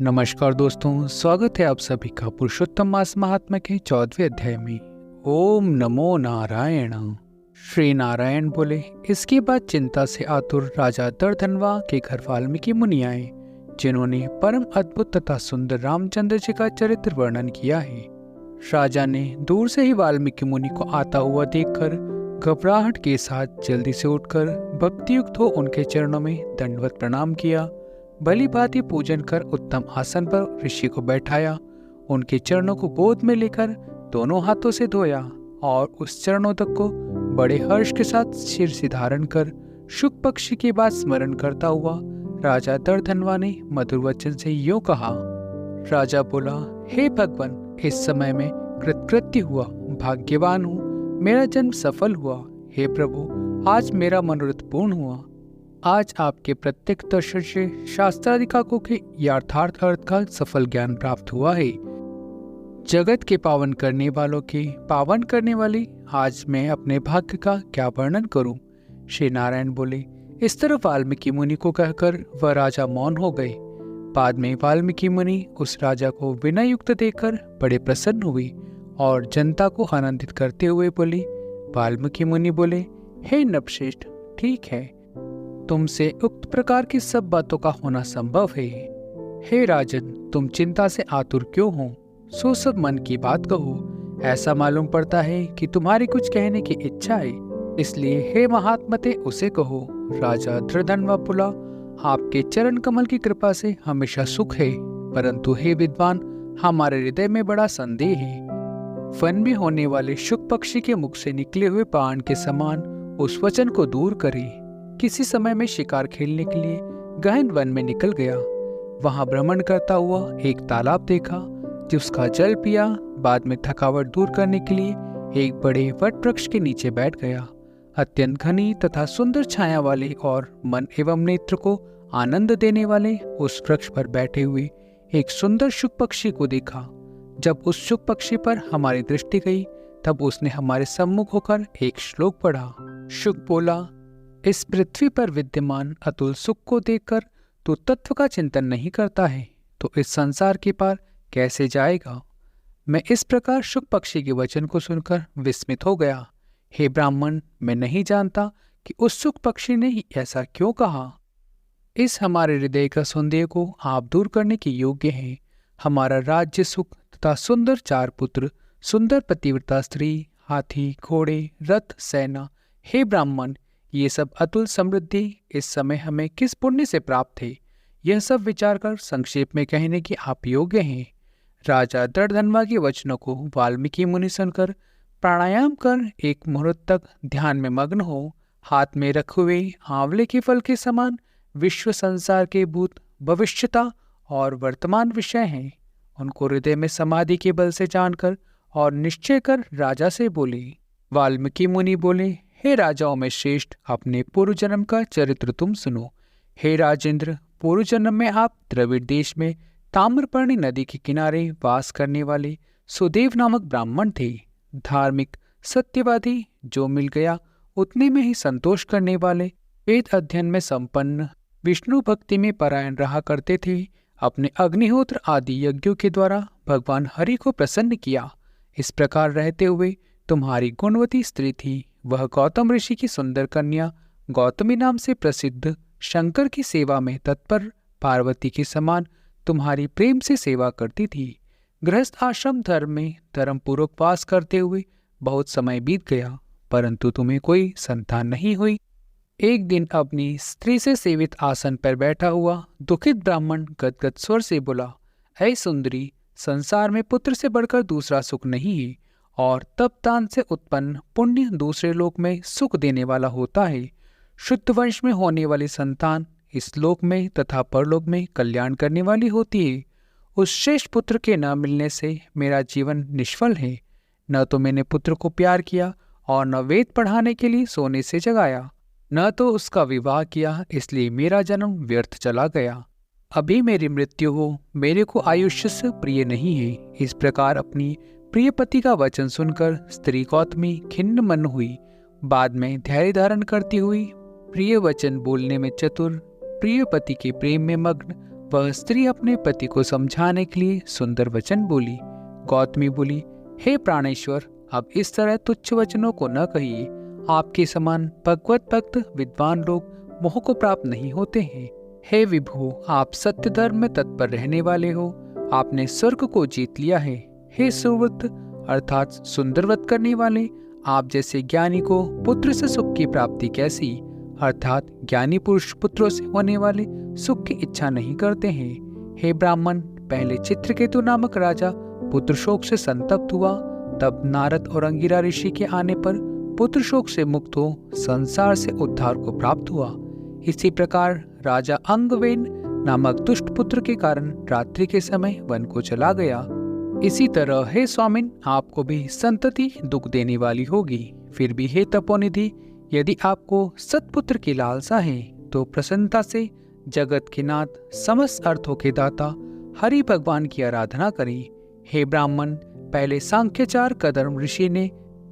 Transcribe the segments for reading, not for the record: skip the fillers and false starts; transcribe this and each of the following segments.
नमस्कार दोस्तों, स्वागत है आप सभी का पुरुषोत्तम मास महात्मा के 14वें अध्याय में। ओम नमो नारायण। श्री नारायण बोले। इसके बाद चिंता से आतुर राजा दर्दनवा के घर वाल्मीकि मुनि आए, जिन्होंने परम अद्भुत तथा सुंदर रामचंद्र जी का चरित्र वर्णन किया है। राजा ने दूर से ही वाल्मीकि मुनि को आता हुआ देखकर घबराहट के साथ जल्दी से उठकर भक्तियुक्त हो उनके चरणों में दंडवत प्रणाम किया। भली भांति पूजन कर उत्तम आसन पर ऋषि को बैठाया, उनके चरणों को गोद में लेकर दोनों हाथों से धोया और उस चरणों तक को बड़े हर्ष के साथ सिर से धारण कर शुक पक्षी की बात स्मरण करता हुआ राजा दर्दनवा ने मधुर वचन से यूं कहा। राजा बोला, हे भगवान, इस समय में कृतकृत्य हुआ, भाग्यवान हूँ, मेरा जन्म सफल हुआ। हे प्रभु, आज मेरा मनोरथ पूर्ण हुआ। आज आपके प्रत्यक्ष दर्शन से शास्त्राधिकारों के यथार्थ अर्थ का सफल ज्ञान प्राप्त हुआ है। जगत के पावन करने वालों के पावन करने वाली आज मैं अपने भाग्य का क्या वर्णन करूं? श्री नारायण बोले। इस तरह वाल्मीकि मुनि को कहकर वह राजा मौन हो गए। बाद में वाल्मीकि मुनि उस राजा को विनय युक्त देखकर बड़े प्रसन्न हुए और जनता को आनंदित करते हुए बोले। वाल्मीकि मुनि बोले, हे नरश्रेष्ठ, ठीक है, तुमसे उक्त प्रकार की सब बातों का होना संभव है। हे राजन, तुम चिंता से आतुर क्यों हो? सो सब मन की बात कहो। ऐसा मालूम पड़ता है कि तुम्हारी कुछ कहने की इच्छा है, इसलिए हे महात्मते उसे कहो। राजा दर्दनवा बोला, आपके चरण कमल की कृपा से हमेशा सुख है, परंतु हे विद्वान, हमारे हृदय में बड़ा संदेह है। वन में होने वाले शुक पक्षी के मुख से निकले हुए बाण के समान उस वचन को दूर करे। किसी समय में शिकार खेलने के लिए गहन वन में निकल गया। वहां भ्रमण करता हुआ एक तालाब देखा, जिसका जल पिया। बाद में थकावट दूर करने के लिए एक बड़े वट वृक्ष के नीचे बैठ गया। अत्यंत घनी तथा सुंदर छाया वाले और मन एवं नेत्र को आनंद देने वाले उस वृक्ष पर बैठे हुए एक सुंदर शुक पक्षी को देखा। जब उस शुक पक्षी पर हमारी दृष्टि गई, तब उसने हमारे सम्मुख होकर एक श्लोक पढ़ा। शुक बोला, इस पृथ्वी पर विद्यमान अतुल सुख को देखकर तू तत्व का चिंतन नहीं करता है, तो इस संसार के पार कैसे जाएगा? मैं इस प्रकार शुक पक्षी के वचन को सुनकर विस्मित हो गया। हे ब्राह्मण, मैं नहीं जानता कि उस शुक पक्षी ने ही ऐसा क्यों कहा। इस हमारे हृदय का संदेह को आप दूर करने के योग्य हैं। हमारा राज्य सुख तथा सुंदर 4 पुत्र, सुंदर पतिव्रता स्त्री, हाथी, घोड़े, रथ, सेना, हे ब्राह्मण, ये सब अतुल समृद्धि इस समय हमें किस पुण्य से प्राप्त है? यह सब विचार कर संक्षेप में कहने की आप योग्य हैं। राजा दर्दनवा के वचनों को वाल्मीकि मुनि सुनकर प्राणायाम कर एक मुहूर्त तक ध्यान में मग्न हो, हाथ में रखे हुए आंवले के फल के समान विश्व संसार के भूत, भविष्यता और वर्तमान विषय हैं, उनको हृदय में समाधि के बल से जानकर और निश्चय कर राजा से बोले। वाल्मीकि मुनि बोले, हे राजाओं में श्रेष्ठ, अपने पूर्व जन्म का चरित्र तुम सुनो। हे राजेंद्र, पूर्व जन्म में आप द्रविड़ देश में ताम्रपर्णी नदी के किनारे वास करने वाले सुदेव नामक ब्राह्मण थे। धार्मिक, सत्यवादी, जो मिल गया उतने में ही संतोष करने वाले, वेद अध्ययन में संपन्न, विष्णु भक्ति में परायण रहा करते थे। अपने अग्निहोत्र आदि यज्ञों के द्वारा भगवान हरि को प्रसन्न किया। इस प्रकार रहते हुए तुम्हारी गुणवती स्त्री थी। वह गौतम ऋषि की सुंदर कन्या गौतमी नाम से प्रसिद्ध, शंकर की सेवा में तत्पर, पार्वती के समान तुम्हारी प्रेम से सेवा करती थी। गृहस्थ आश्रम धर्म में धर्मपूर्वक वास करते हुए बहुत समय बीत गया, परंतु तुम्हें कोई संतान नहीं हुई। एक दिन अपनी स्त्री से सेवित आसन पर बैठा हुआ दुखित ब्राह्मण गदगद स्वर से बोला, ऐ सुंदरी, संसार में पुत्र से बढ़कर दूसरा सुख नहीं है, और तप दान से उत्पन्न पुण्य दूसरे लोक में सुख देने वाला होता है। शुद्ध वंश में होने वाली संतान इस लोक में तथा परलोक में कल्याण करने वाली होती है। उस श्रेष्ठ पुत्र के न मिलने से मेरा जीवन निष्फल है। न तो मैंने पुत्र को प्यार किया और न वेद पढ़ाने के लिए सोने से जगाया, न तो उसका विवाह किया, इसलिए मेरा जन्म व्यर्थ चला गया। अभी मेरी मृत्यु हो, मेरे को आयुष्य से प्रिय नहीं है। इस प्रकार अपनी प्रिय पति का वचन सुनकर स्त्री गौतमी खिन्न मन हुई। बाद में धैर्य धारण करती हुई, प्रिय वचन बोलने में चतुर, प्रिय पति के प्रेम में मग्न, वह स्त्री अपने पति को समझाने के लिए सुंदर वचन बोली। गौतमी बोली, हे प्राणेश्वर, अब इस तरह तुच्छ वचनों को न कहिए। आपके समान भगवत भक्त विद्वान लोग मोह को प्राप्त नहीं होते हैं। हे विभु, आप सत्य धर्म में तत्पर रहने वाले हो। आपने स्वर्ग को जीत लिया है। हे सुव्रत अर्थात सुंदरव्रत करने वाले, आप जैसे ज्ञानी को पुत्र से सुख की प्राप्ति कैसी, अर्थात ज्ञानी पुरुष पुत्रों से होने वाले सुख की इच्छा नहीं करते हैं। हे ब्राह्मण, पहले चित्रकेतु नामक राजा पुत्र शोक से संतप्त हुआ, तब नारद और अंगिरा ऋषि के आने पर पुत्र शोक से मुक्त हो संसार से उद्धार को प्राप्त हुआ। इसी प्रकार राजा अंगवेन नामक दुष्ट पुत्र के कारण रात्रि के समय वन को चला गया। इसी तरह हे स्वामिन, आपको भी संतति दुख देने वाली होगी। फिर भी हे तपोनिधि, यदि आपको सत्पुत्र की लालसा है तो प्रसन्नता से जगत के नाथ, समस्त अर्थों के दाता हरि भगवान की आराधना करें। हे ब्राह्मण, पहले सांख्यचार कदम ऋषि ने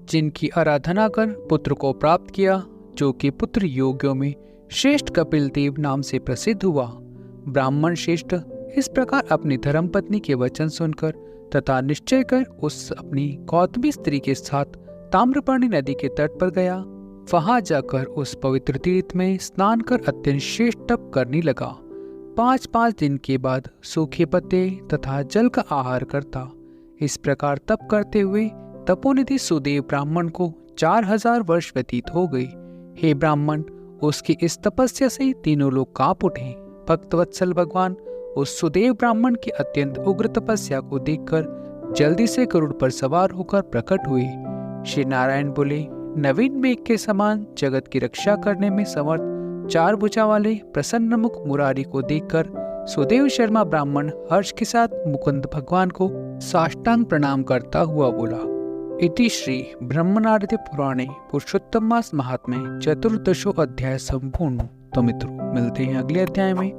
जिनकी आराधना कर पुत्र को प्राप्त किया, जो कि पुत्र योगियों में श्रेष्ठ कपिल देव नाम से प्रसिद्ध हुआ। ब्राह्मण श्रेष्ठ इस प्रकार अपनी धर्मपत्नी के वचन सुनकर तथा निश्चय कर उस अपनी गौतमी स्त्री के साथ ताम्रपर्णी नदी के तट पर गया। वहां जाकर उस पवित्र तीर्थ में स्नान कर अत्यंत श्रेष्ठ तप करने लगा। 5-5 दिन के बाद सूखे पत्ते तथा जल का आहार करता। इस प्रकार तप करते हुए तपोनिधि सुदेव ब्राह्मण को 4000 वर्ष व्यतीत हो गए। हे ब्राह्मण, उसकी इस तपस्या से तीनों लोग कांप उठे। भक्तवत्सल भगवान उस सुदेव ब्राह्मण की अत्यंत उग्र तपस्या को देखकर जल्दी से गरुड़ पर सवार होकर प्रकट हुए। श्री नारायण बोले, नवीन मेघ के समान जगत की रक्षा करने में समर्थ 4 भुजा वाले प्रसन्न मुख मुरारी को देखकर सुदेव शर्मा ब्राह्मण हर्ष के साथ मुकुंद भगवान को साष्टांग प्रणाम करता हुआ बोला। इति श्री ब्रह्मनारद पुराणे पुरुषोत्तम मास महात्म्ये चतुर्दशो अध्याय संपूर्ण। तो मित्रों, मिलते हैं अगले अध्याय में।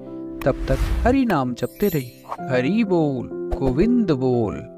तब तक हरि नाम जपते रहिए। हरि बोल, गोविंद बोल।